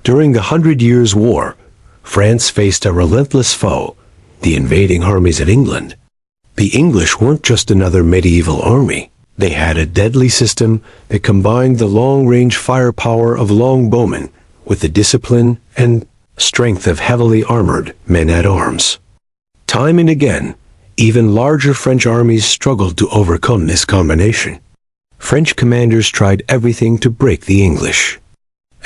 During the Hundred Years' War, France faced a relentless foe, the invading armies of England. The English weren't just another medieval army. They had a deadly system that combined the long-range firepower of longbowmen with the discipline and strength of heavily armored men-at-arms. Time and again, even larger French armies struggled to overcome this combination. French commanders tried everything to break the English,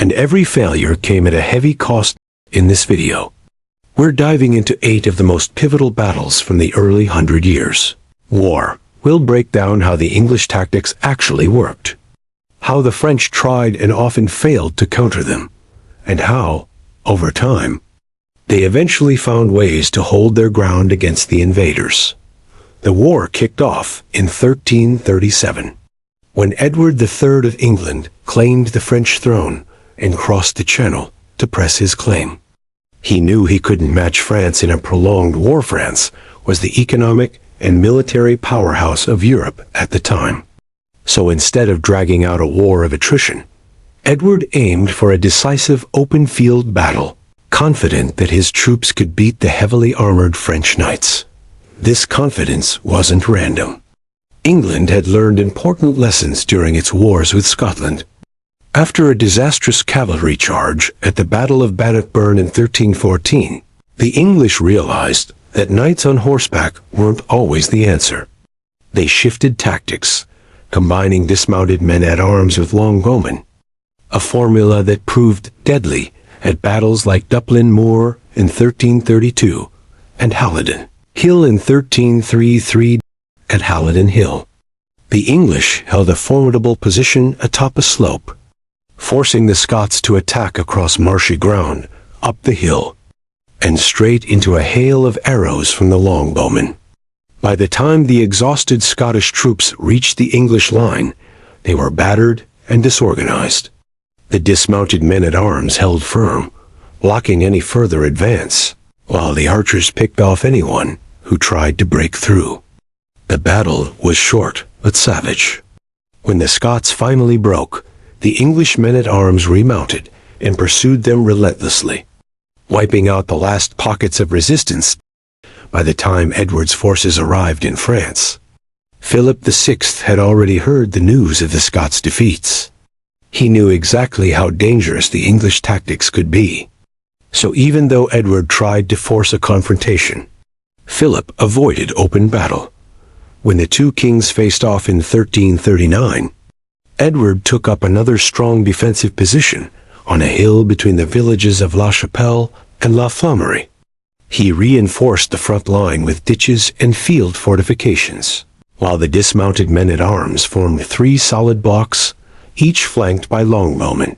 and every failure came at a heavy cost. In this video, we're diving into 8 of the most pivotal battles from the early 100 Years' War. We'll break down how the English tactics actually worked, how the French tried and often failed to counter them, and how, over time, they eventually found ways to hold their ground against the invaders. The war kicked off in 1337, when Edward III of England claimed the French throne and crossed the Channel to press his claim. He knew he couldn't match France in a prolonged war. France was the economic and military powerhouse of Europe at the time. So instead of dragging out a war of attrition, Edward aimed for a decisive open-field battle, confident that his troops could beat the heavily armored French knights. This confidence wasn't random. England had learned important lessons during its wars with Scotland. After a disastrous cavalry charge at the Battle of Bannockburn in 1314, the English realized that knights on horseback weren't always the answer. They shifted tactics, combining dismounted men-at-arms with longbowmen, a formula that proved deadly at battles like Duplin Moor in 1332 and Halidon Hill in 1333. At Halidon Hill, the English held a formidable position atop a slope, forcing the Scots to attack across marshy ground, up the hill, and straight into a hail of arrows from the longbowmen. By the time the exhausted Scottish troops reached the English line, they were battered and disorganized. The dismounted men-at-arms held firm, blocking any further advance, while the archers picked off anyone who tried to break through. The battle was short but savage. When the Scots finally broke, the English men-at-arms remounted and pursued them relentlessly, wiping out the last pockets of resistance. By the time Edward's forces arrived in France, Philip VI had already heard the news of the Scots' defeats. He knew exactly how dangerous the English tactics could be. So even though Edward tried to force a confrontation, Philip avoided open battle. When the two kings faced off in 1339, Edward took up another strong defensive position on a hill between the villages of La Chapelle and La Flamenerie. He reinforced the front line with ditches and field fortifications, while the dismounted men-at-arms formed 3 solid blocks, each flanked by longbowmen.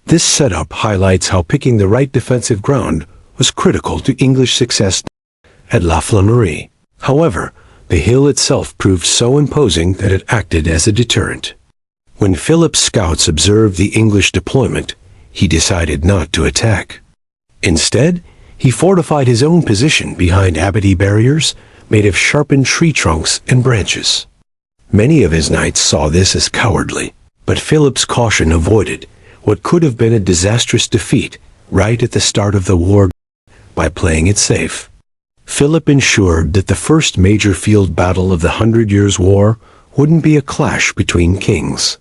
This setup highlights how picking the right defensive ground was critical to English success at La Flamenerie. However, the hill itself proved so imposing that it acted as a deterrent. When Philip's scouts observed the English deployment, he decided not to attack. Instead, he fortified his own position behind abatis barriers made of sharpened tree trunks and branches. Many of his knights saw this as cowardly, but Philip's caution avoided what could have been a disastrous defeat right at the start of the war. By playing it safe, Philip ensured that the first major field battle of the 100 Years' War wouldn't be a clash between kings,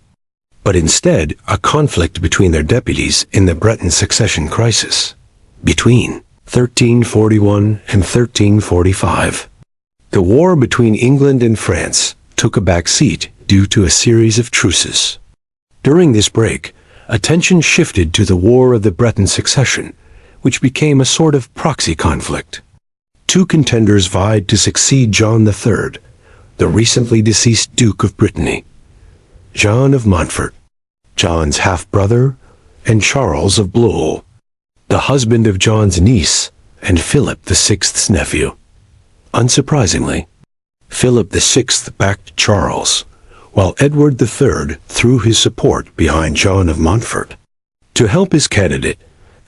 but instead a conflict between their deputies in the Breton succession crisis between 1341 and 1345. The war between England and France took a back seat due to a series of truces. During this break, attention shifted to the War of the Breton Succession, which became a sort of proxy conflict. 2 contenders vied to succeed John III, the recently deceased Duke of Brittany, John of Montfort, John's half-brother, and Charles of Blois, the husband of John's niece and Philip VI's nephew. Unsurprisingly, Philip VI backed Charles, while Edward III threw his support behind John of Montfort. To help his candidate,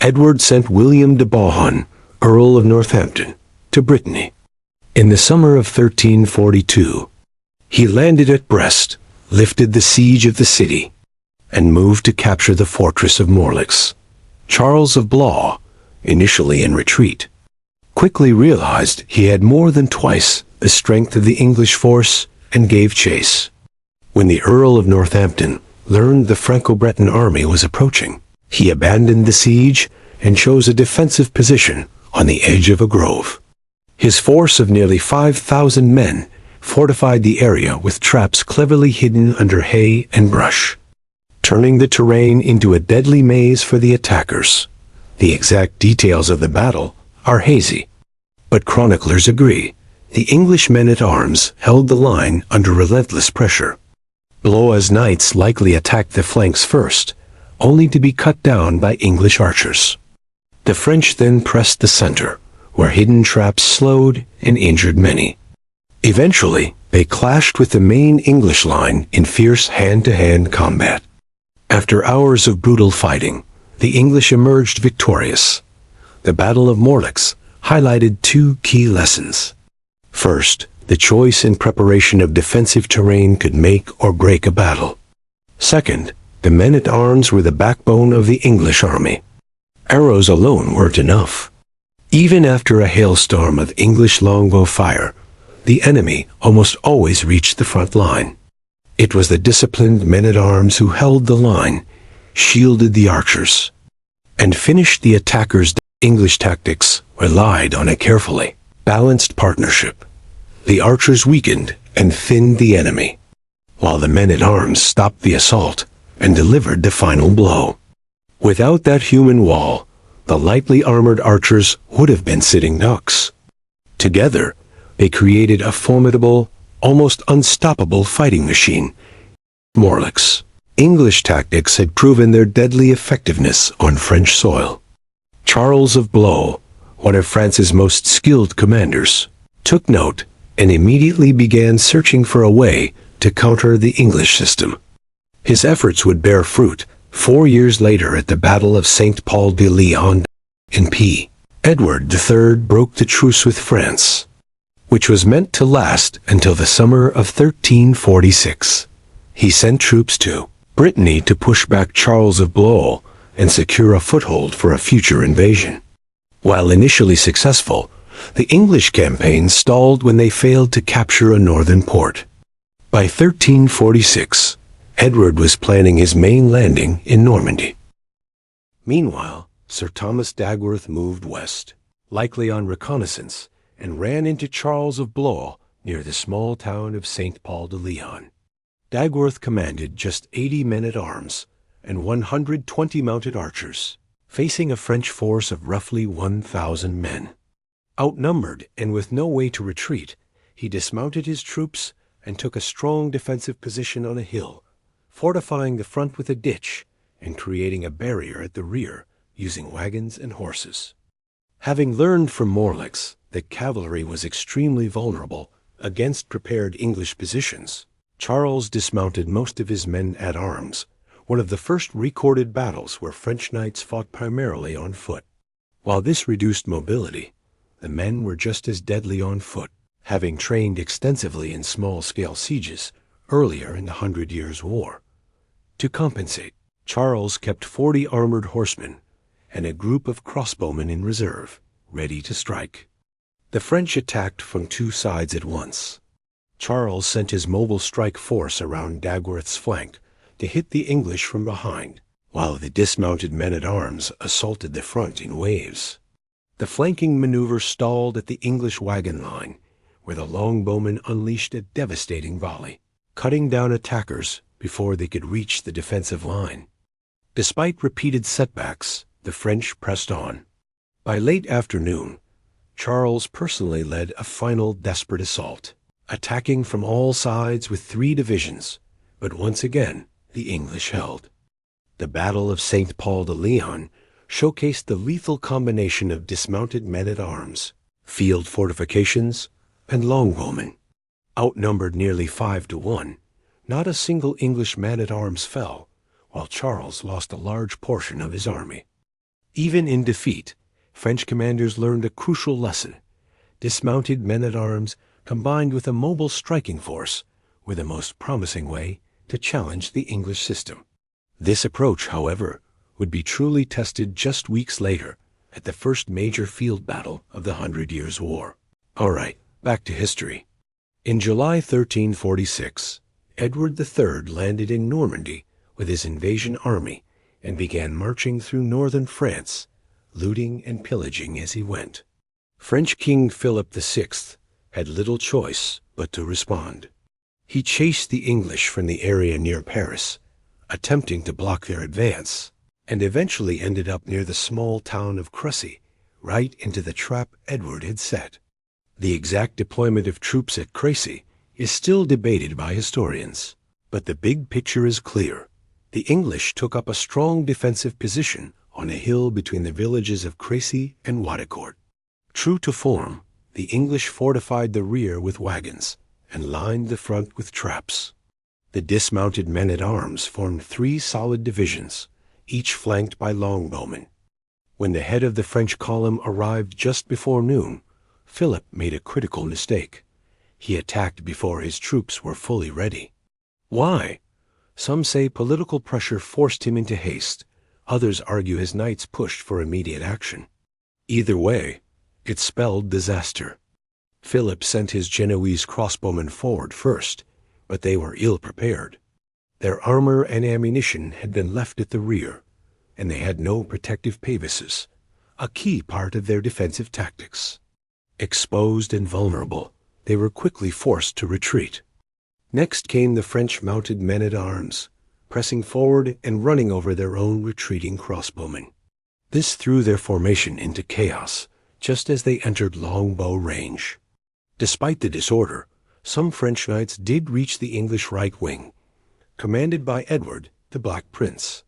Edward sent William de Bohun, Earl of Northampton, to Brittany. In the summer of 1342, he landed at Brest, lifted the siege of the city, and moved to capture the fortress of Morlaix. Charles of Blois, initially in retreat, quickly realized he had more than twice the strength of the English force and gave chase. When the Earl of Northampton learned the Franco-Breton army was approaching, he abandoned the siege and chose a defensive position on the edge of a grove. His force of nearly 5,000 men fortified the area with traps cleverly hidden under hay and brush, turning the terrain into a deadly maze for the attackers. The exact details of the battle are hazy, but chroniclers agree the English men-at-arms held the line under relentless pressure. Blois' knights likely attacked the flanks first, only to be cut down by English archers. The French then pressed the center, where hidden traps slowed and injured many. Eventually, they clashed with the main English line in fierce hand-to-hand combat. After hours of brutal fighting, the English emerged victorious. The Battle of Morlaix highlighted two key lessons. First, the choice and preparation of defensive terrain could make or break a battle. Second, the men-at-arms were the backbone of the English army. Arrows alone weren't enough. Even after a hailstorm of English longbow fire, the enemy almost always reached the front line. It was the disciplined men-at-arms who held the line, shielded the archers, and finished the attackers. English tactics relied on a carefully balanced partnership. The archers weakened and thinned the enemy, while the men-at-arms stopped the assault and delivered the final blow. Without that human wall, the lightly armored archers would have been sitting ducks. Together, they created a formidable, almost unstoppable fighting machine. Morlaix. English tactics had proven their deadly effectiveness on French soil. Charles of Blois, one of France's most skilled commanders, took note and immediately began searching for a way to counter the English system. His efforts would bear fruit 4 years later at the Battle of Saint-Paul-de-Léon in P. Edward III broke the truce with France, which was meant to last until the summer of 1346. He sent troops to Brittany to push back Charles of Blois and secure a foothold for a future invasion. While initially successful, the English campaign stalled when they failed to capture a northern port. By 1346, Edward was planning his main landing in Normandy. Meanwhile, Sir Thomas Dagworth moved west, likely on reconnaissance, and ran into Charles of Blois near the small town of Saint-Paul-de-Léon. Dagworth commanded just 80 men-at-arms and 120 mounted archers, facing a French force of roughly 1,000 men. Outnumbered and with no way to retreat, he dismounted his troops and took a strong defensive position on a hill, fortifying the front with a ditch and creating a barrier at the rear using wagons and horses. Having learned from Morlaix that cavalry was extremely vulnerable against prepared English positions, Charles dismounted most of his men-at-arms, one of the first recorded battles where French knights fought primarily on foot. While this reduced mobility, the men were just as deadly on foot, having trained extensively in small-scale sieges earlier in the 100 Years' War. To compensate, Charles kept 40 armored horsemen and a group of crossbowmen in reserve, ready to strike. The French attacked from two sides at once. Charles sent his mobile strike force around Dagworth's flank to hit the English from behind, while the dismounted men-at-arms assaulted the front in waves. The flanking maneuver stalled at the English wagon line, where the longbowmen unleashed a devastating volley, cutting down attackers before they could reach the defensive line. Despite repeated setbacks, the French pressed on. By late afternoon, Charles personally led a final desperate assault, attacking from all sides with 3 divisions, but once again the English held. The Battle of Saint-Paul-de-Léon showcased the lethal combination of dismounted men-at-arms, field fortifications, and longbowmen. Outnumbered nearly 5-1, not a single English man-at-arms fell, while Charles lost a large portion of his army. Even in defeat, French commanders learned a crucial lesson. Dismounted men-at-arms combined with a mobile striking force were the most promising way to challenge the English system. This approach, however, would be truly tested just weeks later at the first major field battle of the 100 Years' War. All right, back to history. In July 1346, Edward III landed in Normandy with his invasion army and began marching through northern France, looting and pillaging as he went. French King Philip VI had little choice but to respond. He chased the English from the area near Paris, attempting to block their advance, and eventually ended up near the small town of Crécy, right into the trap Edward had set. The exact deployment of troops at Crécy is still debated by historians, but the big picture is clear. The English took up a strong defensive position on a hill between the villages of Crécy and Agincourt. True to form, the English fortified the rear with wagons and lined the front with traps. The dismounted men-at-arms formed 3 solid divisions, each flanked by longbowmen. When the head of the French column arrived just before noon, Philip made a critical mistake. He attacked before his troops were fully ready. Why? Some say political pressure forced him into haste. Others argue his knights pushed for immediate action. Either way, it spelled disaster. Philip sent his Genoese crossbowmen forward first, but they were ill-prepared. Their armor and ammunition had been left at the rear, and they had no protective pavises, a key part of their defensive tactics. Exposed and vulnerable, they were quickly forced to retreat. Next came the French mounted men-at-arms, pressing forward and running over their own retreating crossbowmen. This threw their formation into chaos, just as they entered longbow range. Despite the disorder, some French knights did reach the English right wing, commanded by Edward, the Black Prince.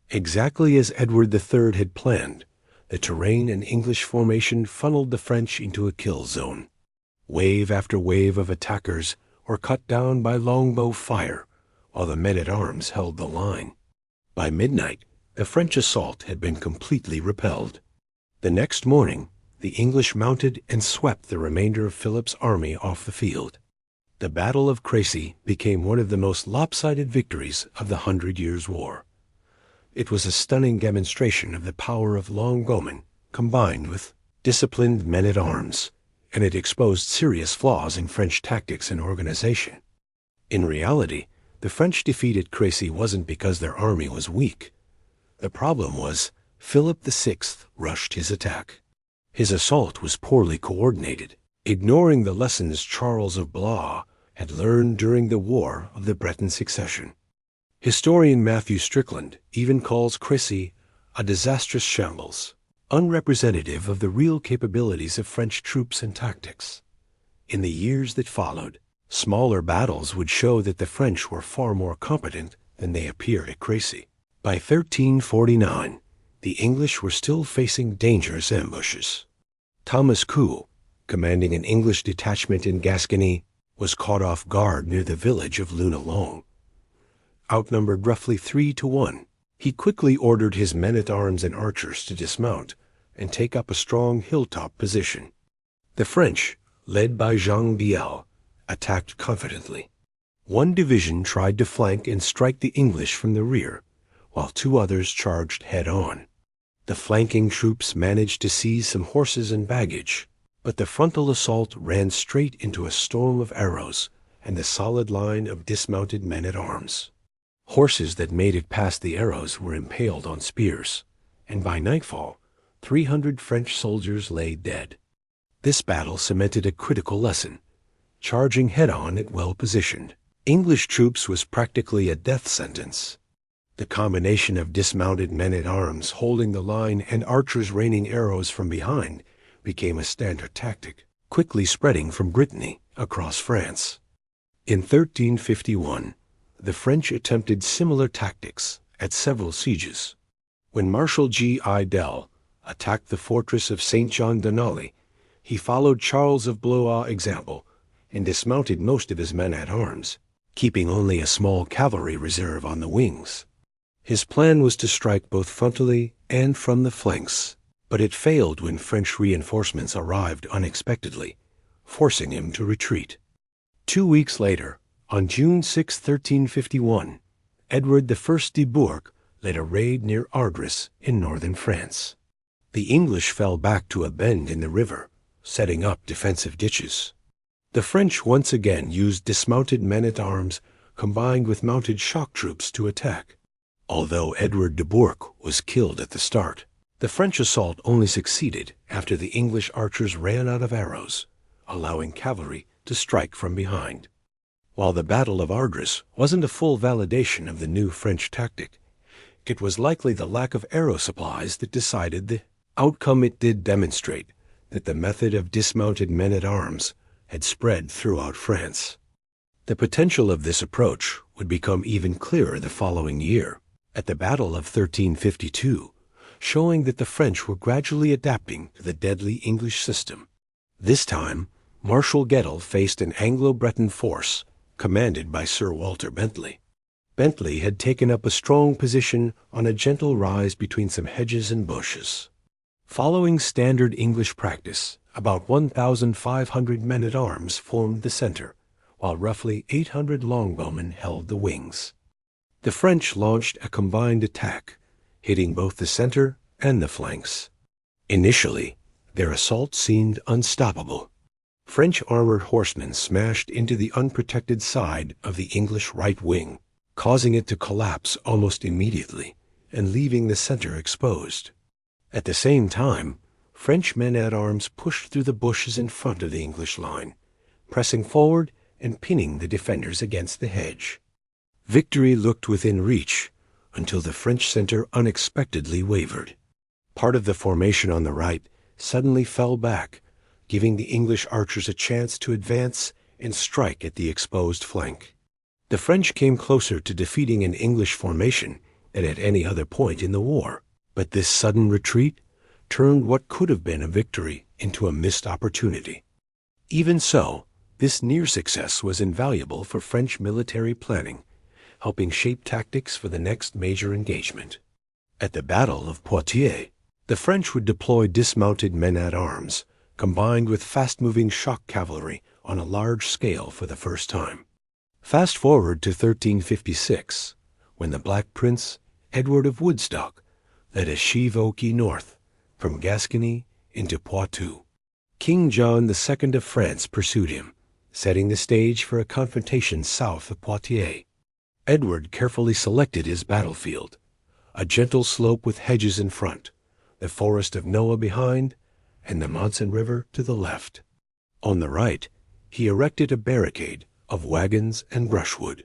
Exactly as Edward III had planned, the terrain and English formation funneled the French into a kill zone. Wave after wave of attackers were cut down by longbow fire, while the men-at-arms held the line. By midnight, the French assault had been completely repelled. The next morning, the English mounted and swept the remainder of Philip's army off the field. The Battle of Crécy became one of the most lopsided victories of the 100 Years' War. It was a stunning demonstration of the power of longbowmen combined with disciplined men-at-arms, and it exposed serious flaws in French tactics and organization. In reality, the French defeat at Crécy wasn't because their army was weak. The problem was Philip VI rushed his attack. His assault was poorly coordinated, ignoring the lessons Charles of Blois had learned during the War of the Breton Succession. Historian Matthew Strickland even calls Crécy a disastrous shambles, unrepresentative of the real capabilities of French troops and tactics. In the years that followed, smaller battles would show that the French were far more competent than they appeared at Crécy. By 1349, the English were still facing dangerous ambushes. Thomas Cou, commanding an English detachment in Gascony, was caught off guard near the village of Lunalong. Outnumbered roughly 3-1, he quickly ordered his men-at-arms and archers to dismount and take up a strong hilltop position. The French, led by Jean Biel, attacked confidently. One division tried to flank and strike the English from the rear, while 2 others charged head-on. The flanking troops managed to seize some horses and baggage, but the frontal assault ran straight into a storm of arrows and the solid line of dismounted men-at-arms. Horses that made it past the arrows were impaled on spears, and by nightfall, 300 French soldiers lay dead. This battle cemented a critical lesson. Charging head-on at well-positioned English troops was practically a death sentence. The combination of dismounted men-at-arms holding the line and archers raining arrows from behind became a standard tactic, quickly spreading from Brittany across France. In 1351, the French attempted similar tactics at several sieges. When Marshal G.I. attacked the fortress of Saint-Jean-de-Nolly, he followed Charles of Blois' example and dismounted most of his men-at-arms, keeping only a small cavalry reserve on the wings. His plan was to strike both frontally and from the flanks, but it failed when French reinforcements arrived unexpectedly, forcing him to retreat. 2 weeks later, on June 6, 1351, Edward I de Bourg led a raid near Ardres in northern France. The English fell back to a bend in the river, setting up defensive ditches. The French once again used dismounted men-at-arms combined with mounted shock troops to attack. Although Edward de Bourcq was killed at the start, the French assault only succeeded after the English archers ran out of arrows, allowing cavalry to strike from behind. While the Battle of Ardres wasn't a full validation of the new French tactic, it was likely the lack of arrow supplies that decided the outcome. It did demonstrate that the method of dismounted men-at-arms had spread throughout France. The potential of this approach would become even clearer the following year, at the Battle of 1352, showing that the French were gradually adapting to the deadly English system. This time, Marshal Gettle faced an Anglo-Breton force commanded by Sir Walter Bentley. Bentley had taken up a strong position on a gentle rise between some hedges and bushes. Following standard English practice, about 1,500 men-at-arms formed the center, while roughly 800 longbowmen held the wings. The French launched a combined attack, hitting both the center and the flanks. Initially, their assault seemed unstoppable. French armored horsemen smashed into the unprotected side of the English right wing, causing it to collapse almost immediately and leaving the center exposed. At the same time, French men-at-arms pushed through the bushes in front of the English line, pressing forward and pinning the defenders against the hedge. Victory looked within reach until the French center unexpectedly wavered. Part of the formation on the right suddenly fell back, giving the English archers a chance to advance and strike at the exposed flank. The French came closer to defeating an English formation than at any other point in the war, but this sudden retreat turned what could have been a victory into a missed opportunity. Even so, this near success was invaluable for French military planning, helping shape tactics for the next major engagement. At the Battle of Poitiers, the French would deploy dismounted men-at-arms, combined with fast-moving shock cavalry on a large scale for the first time. Fast forward to 1356, when the Black Prince, Edward of Woodstock, led a Chivalry north, from Gascony into Poitou. King John II of France pursued him, setting the stage for a confrontation south of Poitiers. Edward carefully selected his battlefield, a gentle slope with hedges in front, the Forest of Noah behind, and the Monson River to the left. On the right, he erected a barricade of wagons and brushwood.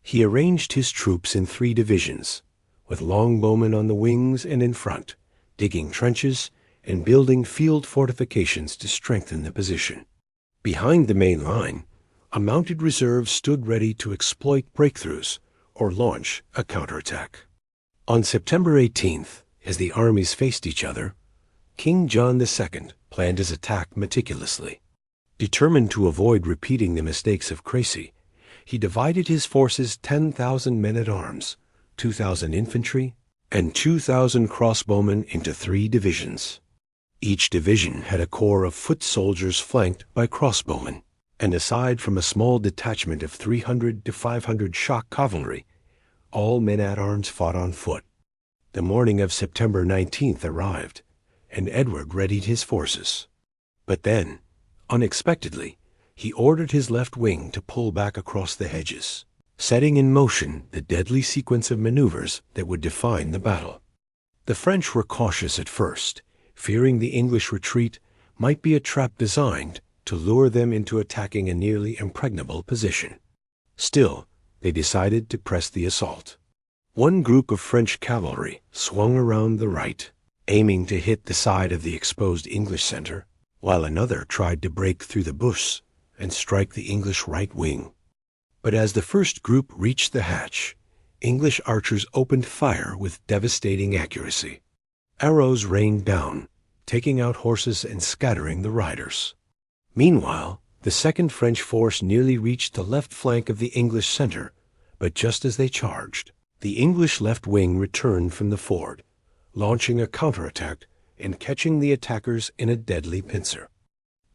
He arranged his troops in 3 divisions, with longbowmen on the wings and in front, digging trenches and building field fortifications to strengthen the position. Behind the main line, a mounted reserve stood ready to exploit breakthroughs or launch a counterattack. On September 18th, as the armies faced each other, King John II planned his attack meticulously. Determined to avoid repeating the mistakes of Crécy, he divided his forces 10,000 men-at-arms, 2,000 infantry, and 2,000 crossbowmen into 3 divisions. Each division had a corps of foot soldiers flanked by crossbowmen, and aside from a small detachment of 300 to 500 shock cavalry, all men-at-arms fought on foot. The morning of September 19th arrived, and Edward readied his forces. But then, unexpectedly, he ordered his left wing to pull back across the hedges, setting in motion the deadly sequence of maneuvers that would define the battle. The French were cautious at first, fearing the English retreat might be a trap designed to lure them into attacking a nearly impregnable position. Still, they decided to press the assault. One group of French cavalry swung around the right, aiming to hit the side of the exposed English center, while another tried to break through the bush and strike the English right wing. But as the first group reached the hatch, English archers opened fire with devastating accuracy. Arrows rained down, taking out horses and scattering the riders. Meanwhile, the second French force nearly reached the left flank of the English center, but just as they charged, the English left wing returned from the ford, launching a counterattack and catching the attackers in a deadly pincer.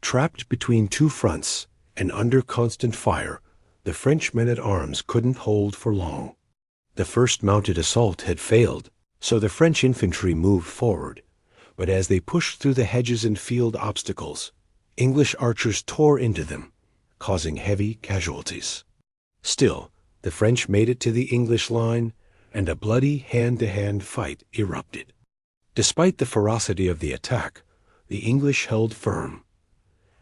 Trapped between 2 fronts and under constant fire, the French men-at-arms couldn't hold for long. The first mounted assault had failed, so the French infantry moved forward. But as they pushed through the hedges and field obstacles, English archers tore into them, causing heavy casualties. Still, the French made it to the English line, and a bloody hand-to-hand fight erupted. Despite the ferocity of the attack, the English held firm.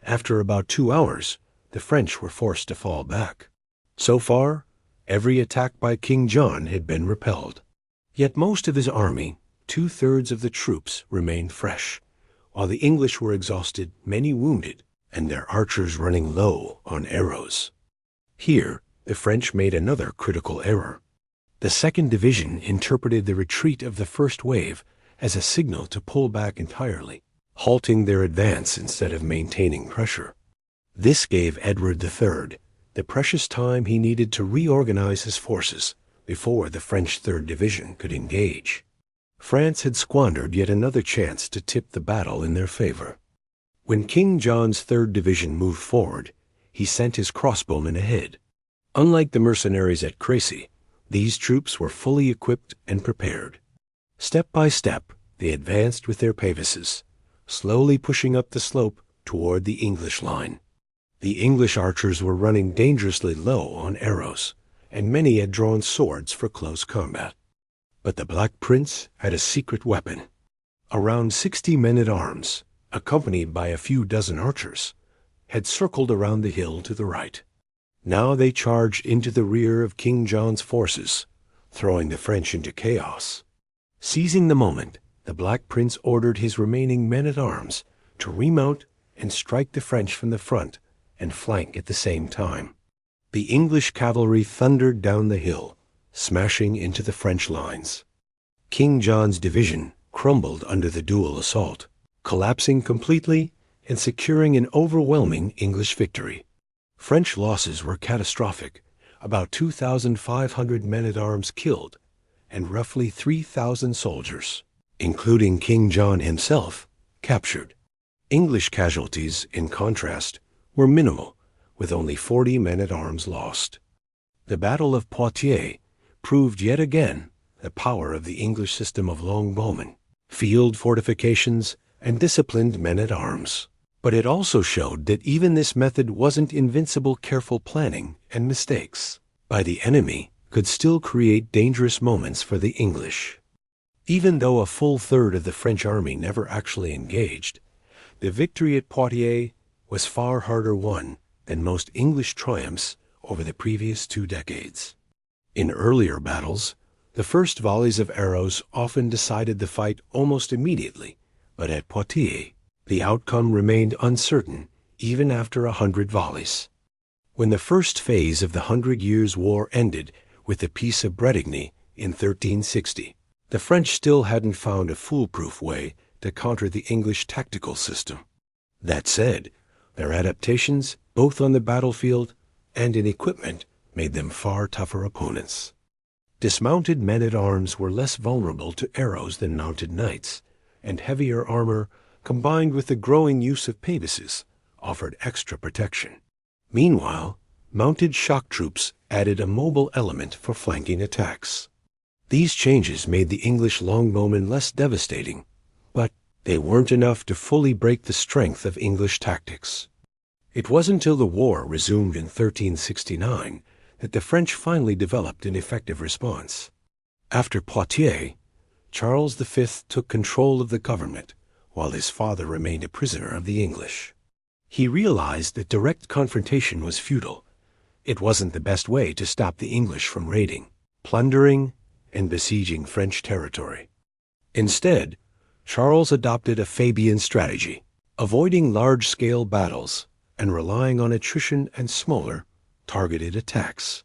After about 2 hours, the French were forced to fall back. So far, every attack by King John had been repelled. Yet most of his army, 2/3 of the troops, remained fresh, while the English were exhausted, many wounded, and their archers running low on arrows. Here, the French made another critical error. The 2nd Division interpreted the retreat of the first wave as a signal to pull back entirely, halting their advance instead of maintaining pressure. This gave Edward III the precious time he needed to reorganize his forces before the French 3rd Division could engage. France had squandered yet another chance to tip the battle in their favor. When King John's 3rd Division moved forward, he sent his crossbowmen ahead. Unlike the mercenaries at Crécy, these troops were fully equipped and prepared. Step by step, they advanced with their pavises, slowly pushing up the slope toward the English line. The English archers were running dangerously low on arrows, and many had drawn swords for close combat. But the Black Prince had a secret weapon. Around 60 men-at-arms, accompanied by a few dozen archers, had circled around the hill to the right. Now they charged into the rear of King John's forces, throwing the French into chaos. Seizing the moment, the Black Prince ordered his remaining men-at-arms to remount and strike the French from the front and flank at the same time. The English cavalry thundered down the hill, smashing into the French lines. King John's division crumbled under the dual assault, collapsing completely and securing an overwhelming English victory. French losses were catastrophic, about 2,500 men-at-arms killed, and roughly 3,000 soldiers, including King John himself, captured. English casualties, in contrast, were minimal, with only 40 men-at-arms lost. The Battle of Poitiers proved yet again the power of the English system of longbowmen, field fortifications, and disciplined men-at-arms. But it also showed that even this method wasn't invincible. Careful planning and mistakes by the enemy could still create dangerous moments for the English. Even though a full third of the French army never actually engaged, the victory at Poitiers was far harder won than most English triumphs over the previous 2 decades. In earlier battles, the first volleys of arrows often decided the fight almost immediately, but at Poitiers, the outcome remained uncertain even after 100 volleys. When the first phase of the 100 Years' War ended with the Peace of Bretigny in 1360, the French still hadn't found a foolproof way to counter the English tactical system. That said, their adaptations, both on the battlefield and in equipment, made them far tougher opponents. Dismounted men-at-arms were less vulnerable to arrows than mounted knights, and heavier armor, combined with the growing use of pavises, offered extra protection. Meanwhile, mounted shock troops added a mobile element for flanking attacks. These changes made the English longbowmen less devastating, but they weren't enough to fully break the strength of English tactics. It wasn't until the war resumed in 1369 that the French finally developed an effective response. After Poitiers, Charles V took control of the government, while his father remained a prisoner of the English. He realized that direct confrontation was futile. It wasn't the best way to stop the English from raiding, plundering, and besieging French territory. Instead, Charles adopted a Fabian strategy, avoiding large-scale battles and relying on attrition and smaller, targeted attacks.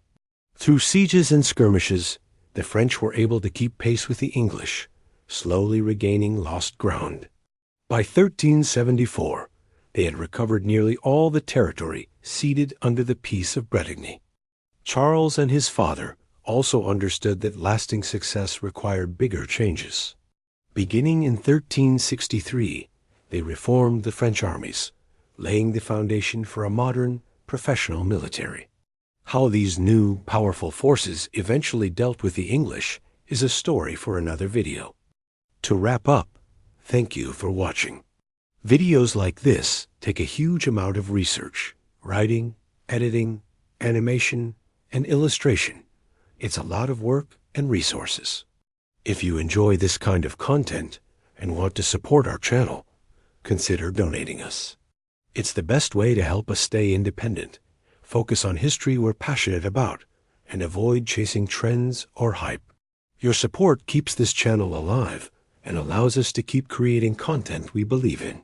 Through sieges and skirmishes, the French were able to keep pace with the English, slowly regaining lost ground. By 1374, they had recovered nearly all the territory ceded under the Peace of Bretigny. Charles and his father also understood that lasting success required bigger changes. Beginning in 1363, they reformed the French armies, laying the foundation for a modern, professional military. How these new, powerful forces eventually dealt with the English is a story for another video. To wrap up, thank you for watching. Videos like this take a huge amount of research, writing, editing, animation, and illustration. It's a lot of work and resources. If you enjoy this kind of content and want to support our channel, consider donating us. It's the best way to help us stay independent, focus on history we're passionate about, and avoid chasing trends or hype. Your support keeps this channel alive and allows us to keep creating content we believe in.